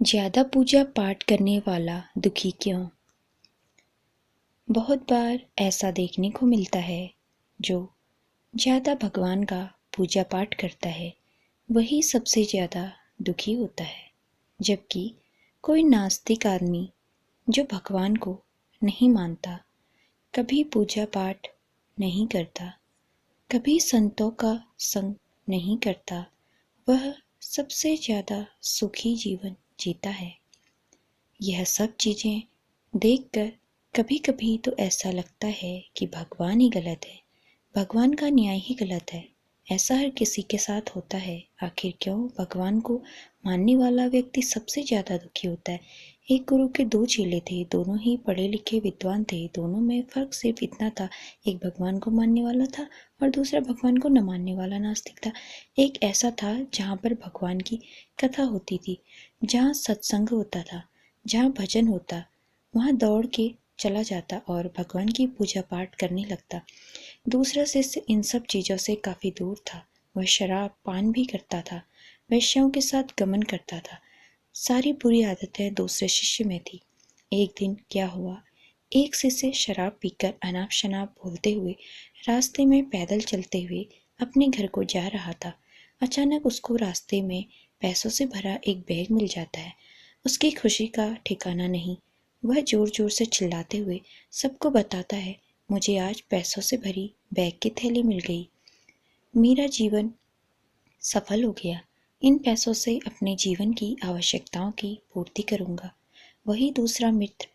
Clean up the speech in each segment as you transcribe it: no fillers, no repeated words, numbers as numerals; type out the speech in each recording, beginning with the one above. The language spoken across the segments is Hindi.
ज़्यादा पूजा पाठ करने वाला दुखी क्यों? बहुत बार ऐसा देखने को मिलता है जो ज़्यादा भगवान का पूजा पाठ करता है वही सबसे ज़्यादा दुखी होता है, जबकि कोई नास्तिक आदमी जो भगवान को नहीं मानता, कभी पूजा पाठ नहीं करता, कभी संतों का संग नहीं करता, वह सबसे ज़्यादा सुखी जीवन जीता है। यह सब चीज़ें देखकर कभी कभी तो ऐसा लगता है कि भगवान ही गलत है, भगवान का न्याय ही गलत है। ऐसा हर किसी के साथ होता है। आखिर क्यों भगवान को मानने वाला व्यक्ति सबसे ज़्यादा दुखी होता है? एक गुरु के दो चेले थे, दोनों ही पढ़े लिखे विद्वान थे। दोनों में फ़र्क सिर्फ इतना था, एक भगवान को मानने वाला था और दूसरा भगवान को न मानने वाला नास्तिक था। एक ऐसा था जहाँ पर भगवान की कथा होती थी, जहाँ सत्संग होता था, जहाँ भजन होता, वहाँ दौड़ के चला जाता और भगवान की पूजा पाठ करने लगता। दूसरा शिष्य इन सब चीज़ों से काफ़ी दूर था। वह शराब पान भी करता था, वेश्याओं के साथ गमन करता था। सारी बुरी आदतें दूसरे शिष्य में थी। एक दिन क्या हुआ, एक शिष्य शराब पीकर अनाप शनाप बोलते हुए रास्ते में पैदल चलते हुए अपने घर को जा रहा था। अचानक उसको रास्ते में पैसों से भरा एक बैग मिल जाता है। उसकी खुशी का ठिकाना नहीं। वह जोर जोर से चिल्लाते हुए सबको बताता है, मुझे आज पैसों से भरी बैग की थैली मिल गई, मेरा जीवन सफल हो गया। इन पैसों से अपने जीवन की आवश्यकताओं की पूर्ति करूंगा। वही दूसरा मित्र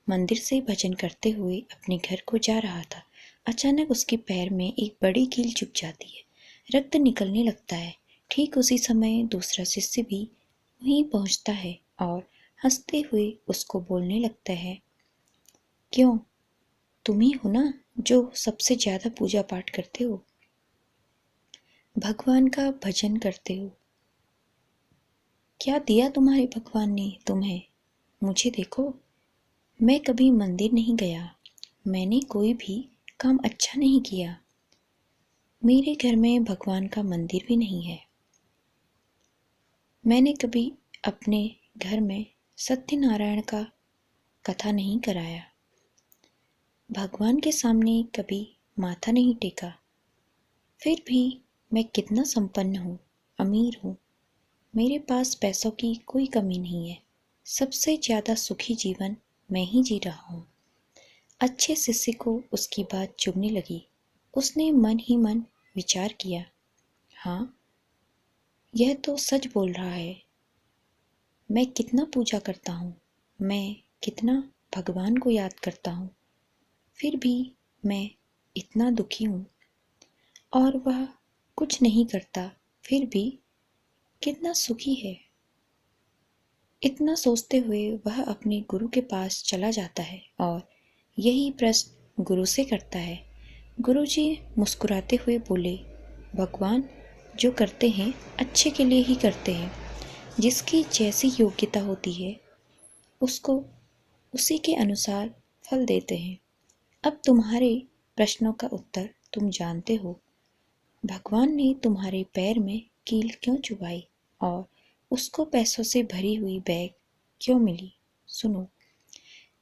मंदिर से भजन करते हुए अपने घर को जा रहा था। अचानक उसके पैर में एक बड़ी कील चुभ जाती है, रक्त निकलने लगता है। ठीक उसी समय दूसरा शिष्य भी वहीं पहुंचता है और हंसते हुए उसको बोलने लगता है, क्यों, तुम ही हो ना जो सबसे ज़्यादा पूजा पाठ करते हो, भगवान का भजन करते हो। क्या दिया तुम्हारे भगवान ने तुम्हें? मुझे देखो, मैं कभी मंदिर नहीं गया, मैंने कोई भी काम अच्छा नहीं किया, मेरे घर में भगवान का मंदिर भी नहीं है, मैंने कभी अपने घर में सत्यनारायण का कथा नहीं कराया, भगवान के सामने कभी माथा नहीं टेका, फिर भी मैं कितना संपन्न हूँ, अमीर हूँ, मेरे पास पैसों की कोई कमी नहीं है, सबसे ज़्यादा सुखी जीवन मैं ही जी रहा हूँ। अच्छे शिष्य को उसकी बात चुभने लगी। उसने मन ही मन विचार किया, हाँ, यह तो सच बोल रहा है। मैं कितना पूजा करता हूँ, मैं कितना भगवान को याद करता हूँ, फिर भी मैं इतना दुखी हूँ। और वह कुछ नहीं करता, फिर भी कितना सुखी है। इतना सोचते हुए वह अपने गुरु के पास चला जाता है और यही प्रश्न गुरु से करता है। गुरुजी मुस्कुराते हुए बोले, भगवान जो करते हैं अच्छे के लिए ही करते हैं, जिसकी जैसी योग्यता होती है उसको उसी के अनुसार फल देते हैं। अब तुम्हारे प्रश्नों का उत्तर तुम जानते हो, भगवान ने तुम्हारे पैर में कील क्यों चुभाई और उसको पैसों से भरी हुई बैग क्यों मिली। सुनो,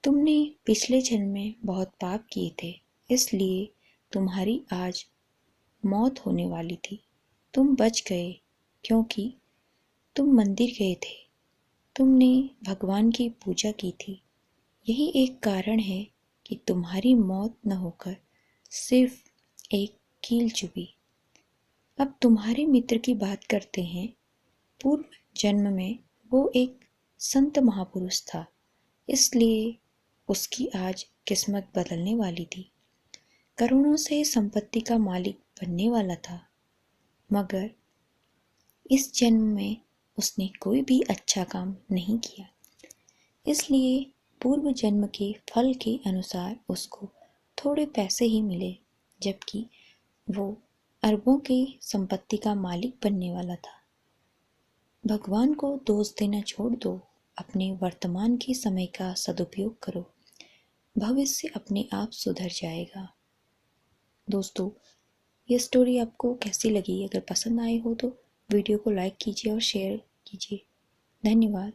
तुमने पिछले जन्म में बहुत पाप किए थे, इसलिए तुम्हारी आज मौत होने वाली थी। तुम बच गए क्योंकि तुम मंदिर गए थे, तुमने भगवान की पूजा की थी। यही एक कारण है कि तुम्हारी मौत न होकर सिर्फ एक कील चुभी। अब तुम्हारे मित्र की बात करते हैं। पूर्व जन्म में वो एक संत महापुरुष था, इसलिए उसकी आज किस्मत बदलने वाली थी। करोड़ों से संपत्ति का मालिक बनने वाला था, मगर इस जन्म में उसने कोई भी अच्छा काम नहीं किया, इसलिए पूर्व जन्म के फल के अनुसार उसको थोड़े पैसे ही मिले, जबकि वो अरबों की संपत्ति का मालिक बनने वाला था। भगवान को दोष देना छोड़ दो, अपने वर्तमान के समय का सदुपयोग करो, भविष्य अपने आप सुधर जाएगा। दोस्तों, ये स्टोरी आपको कैसी लगी? अगर पसंद आई हो तो वीडियो को लाइक कीजिए और शेयर कीजिए। धन्यवाद।